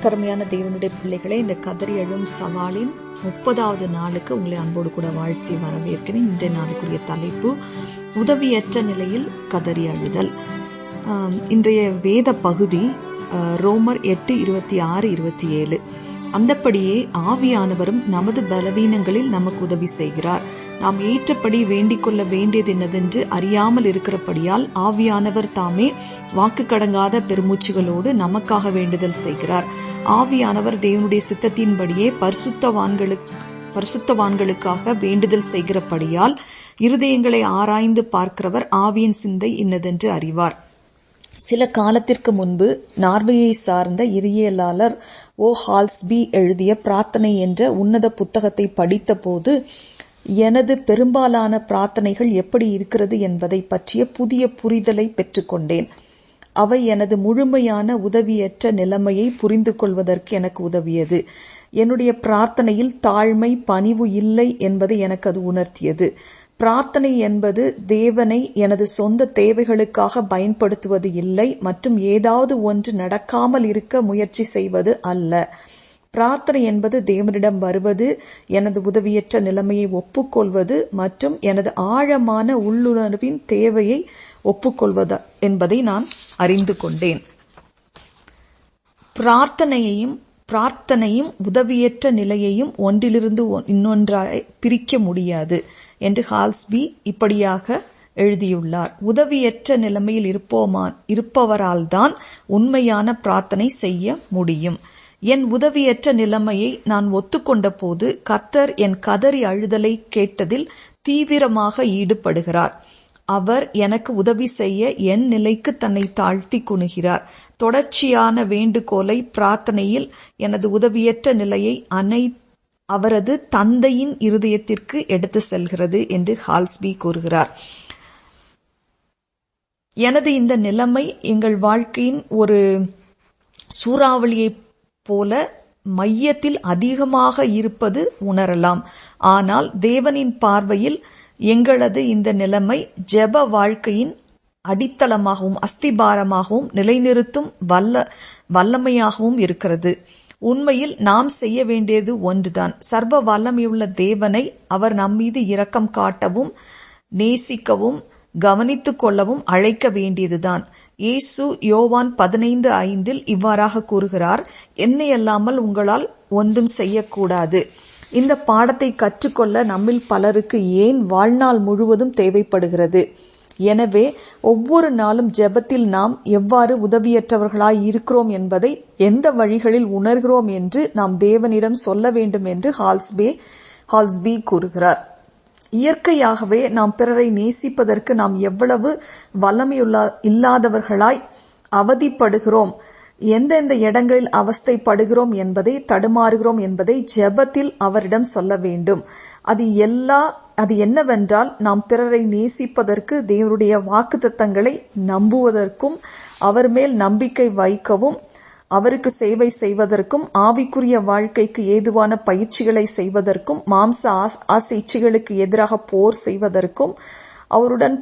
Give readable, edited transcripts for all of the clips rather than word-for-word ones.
கருமையான தேவனுடைய பிள்ளைகளே, இந்த கதறி எழும் சவாலின் 30வது நாளுக்கு உங்களை அன்போடு கூட வாழ்த்தி வரவேற்கிறேன். இன்றைய நாளுக்குரிய தலைப்பு உதவியற்ற நிலையில் கதறி அழுதல். இன்றைய வேத பகுதி ரோமர் 8:26-27. அந்தப்படியே ஆவியானவரும் நமது பலவீனங்களில் நமக்கு உதவி செய்கிறார். நாம் ஏற்றபடி வேண்டிக் கொள்ள வேண்டியது என்னதென்று அறியாமல் இருக்கிறபடியால் ஆவியானவர் தாமே வாக்கு கடங்காத பெருமூச்சுகளோடு நமக்காக வேண்டுதல் செய்கிறார். ஆவியானவர் தேவனுடைய சித்தத்தின்படியே பரிசுத்தவான்களுக்காக வேண்டுதல் செய்கிறபடியால் இருதயங்களை ஆராய்ந்து பார்க்கிறவர் ஆவியின் சிந்தை இன்னதென்று அறிவார். சில காலத்திற்கு முன்பு நார்வேயை சார்ந்த இறையியலாளர் ஹால்ஸ்பி எழுதிய பிரார்த்தனை என்ற உன்னத புத்தகத்தை படித்த போது எனது பெரும்பாலான பிரார்த்தனைகள் எப்படி இருக்கிறது என்பதை பற்றிய புதிய புரிதலை பெற்றுக்கொண்டேன். அவை எனது முழுமையான உதவியற்ற நிலைமையை புரிந்து கொள்வதற்கு எனக்கு உதவியது. என்னுடைய பிரார்த்தனையில் தாழ்மை, பணிவு இல்லை என்பதை எனக்கு அது உணர்த்தியது. பிரார்த்தனை என்பது தேவனை எனது சொந்த தேவைகளுக்காக பயன்படுத்துவது இல்லை மற்றும் ஏதாவது ஒன்று நடக்காமல் இருக்க முயற்சி செய்வது அல்ல. பிரார்த்தனை என்பது தேவனிடம் வருவது, எனது உதவியற்ற நிலைமையை ஒப்புக்கொள்வது மற்றும் எனது ஆழமான உள்ளுணர்வின் தேவையை ஒப்புக்கொள்வது என்பதை நான் அறிந்து கொண்டேன். பிரார்த்தனையும் உதவியற்ற நிலையையும் ஒன்றிலிருந்து இன்னொன்றாய் பிரிக்க முடியாது என்று ஹால்ஸ்பி இப்படியாக எழுதியுள்ளார். உதவியற்ற நிலைமையில் இருப்பவரால் தான் உண்மையான பிரார்த்தனை செய்ய முடியும். என் உதவியற்ற நிலைமையை நான் ஒத்துக்கொண்ட போது கர்த்தர் என் கதறி அழுதலை கேட்டதில் தீவிரமாக ஈடுபடுகிறார். அவர் எனக்கு உதவி செய்ய என் நிலைக்கு தன்னை தாழ்த்தி குனிகிறார். தொடர்ச்சியான வேண்டுகோளை பிரார்த்தனையில் எனது உதவியற்ற நிலையை அவரது தந்தையின் இருதயத்திற்கு எடுத்து செல்கிறது என்று ஹால்ஸ்பி கூறுகிறார். எனது இந்த நிலைமை எங்கள் வாழ்க்கையின் ஒரு சூறாவளியை போல மையத்தில் அதிகமாக இருப்பது உணரலாம். ஆனால் தேவனின் பார்வையில் எங்களது இந்த நிலைமை ஜெப வாழ்க்கையின் அடித்தளமாகவும் அஸ்திபாரமாகவும் நிலைநிறுத்தும் வல்லமையாகவும் இருக்கிறது. உண்மையில் நாம் செய்ய வேண்டியது ஒன்றுதான். சர்வ வல்லமையுள்ள தேவனை அவர் நம்மீது இரக்கம் காட்டவும் நேசிக்கவும் கவனித்துக் கொள்ளவும் அழைக்க வேண்டியதுதான். இயேசு யோவான் 15:5 இவ்வாறாக கூறுகிறார், என்னை அல்லாமல் உங்களால் ஒன்றும் செய்யக்கூடாது. இந்த பாடத்தை கற்றுக்கொள்ள நம்மில் பலருக்கு ஏன் வாழ்நாள் முழுவதும் தேவைப்படுகிறது. எனவே ஒவ்வொரு நாளும் ஜெபத்தில் நாம் எவ்வாறு உதவியற்றவர்களாய் இருக்கிறோம் என்பதை எந்த வழிகளில் உணர்கிறோம் என்று நாம் தேவனிடம் சொல்ல வேண்டும் என்று ஹால்ஸ்பி கூறுகிறார். இயற்கையாகவே நாம் பிறரை நேசிப்பதற்கு நாம் எவ்வளவு இல்லாதவர்களாய் அவதிப்படுகிறோம், எந்தெந்த இடங்களில் அவஸ்தைப்படுகிறோம் என்பதை தடுமாறுகிறோம் என்பதை ஜெபத்தில் அவரிடம் சொல்ல வேண்டும். அது என்னவென்றால் நாம் பிறரை நேசிப்பதற்கு தேவனுடைய வாக்குத்தத்தங்களை நம்புவதற்கும் அவர் மேல் நம்பிக்கை வைக்கவும் அவருக்கு சேவை செய்வதற்கும் ஆவிக்குரிய வாழ்க்கைக்கு ஏதுவான பயிற்சிகளை செய்வதற்கும் மாம்ச ஆசை இச்சைகளுக்கு எதிராக போர் செய்வதற்கும் அவருடன்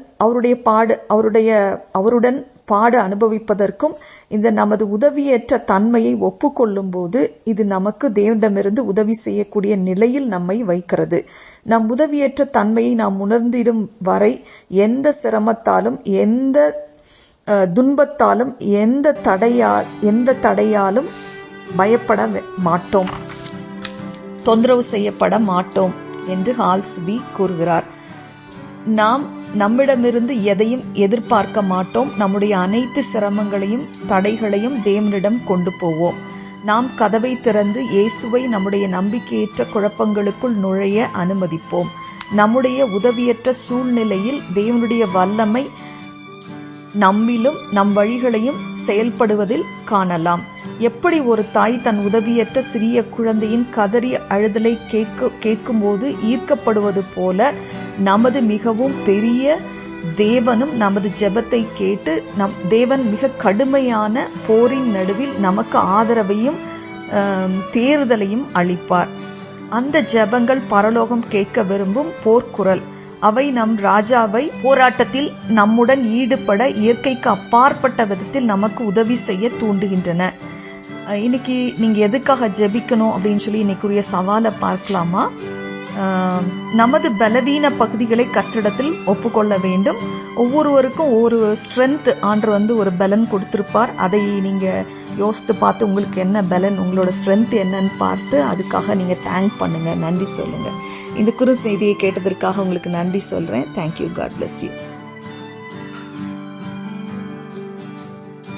பாடு அனுபவிப்பதற்கும் இந்த நமது உதவியற்ற தன்மையை ஒப்புக்கொள்ளும் போது இது நமக்கு தேவனிடமிருந்து உதவி செய்யக்கூடிய நிலையில் நம்மை வைக்கிறது. நம் உதவியற்ற தன்மையை நாம் உணர்ந்திடும் வரை எந்த சிரமத்தாலும் எந்த துன்பத்தாலும் எந்த தடையாலும் பயப்பட மாட்டோம், தொந்தரவு செய்யப்பட மாட்டோம் என்று ஹால்ஸ்பி கூறுகிறார். நாம் நம்மிடமிருந்து எதையும் எதிர்பார்க்க மாட்டோம். நம்முடைய அனைத்து சிரமங்களையும் தடைகளையும் தேவனிடம் கொண்டு போவோம். நாம் கதவை திறந்து இயேசுவை நம்முடைய நம்பிக்கையற்ற குழப்பங்களுக்குள் நுழைய அனுமதிப்போம். நம்முடைய உதவியற்ற சூழ்நிலையில் தேவனுடைய வல்லமை நம்மிலும் நம் வழிகளையும் செயல்படுவதில் காணலாம். எப்படி ஒரு தாய் தன் உதவியற்ற சிறிய குழந்தையின் கதறி அழுதலை கேட்கும்போது ஈர்க்கப்படுவது போல நமது மிகவும் பெரிய தேவனும் நமது ஜெபத்தை கேட்டு தேவன் மிக கடுமையான போரின் நடுவில் நமக்கு ஆதரவையும் தேறுதலையும் அளிப்பார். அந்த ஜெபங்கள் பரலோகம் கேட்க விரும்பும் போர்க்குரல். அவை நம் ராஜாவை போராட்டத்தில் நம்முடன் ஈடுபட இயற்கைக்கு அப்பாற்பட்ட விதத்தில் நமக்கு உதவி செய்ய தூண்டுகின்றன. இன்னைக்கு நீங்கள் எதுக்காக ஜெபிக்கணும் அப்படின்னு சொல்லி இன்னைக்குரிய சவாலை பார்க்கலாமா? நமது பலவீன பகுதிகளை கர்த்தரிடத்தில் ஒப்புக்கொள்ள வேண்டும். ஒவ்வொருவருக்கும் ஒவ்வொரு ஸ்ட்ரென்த் ஆண்டவர் ஒரு பலன் கொடுத்திருப்பார். அதை நீங்கள் யோசித்து பார்த்து உங்களுக்கு என்ன பலன், உங்களோட ஸ்ட்ரென்த் என்னன்னு பார்த்து அதுக்காக நீங்கள் தேங்க் பண்ணுங்க, நன்றி சொல்லுங்க. இந்த குறு செய்தியை கேட்டதற்காக உங்களுக்கு நன்றி சொல்றேன். தேங்க்யூ. God bless you.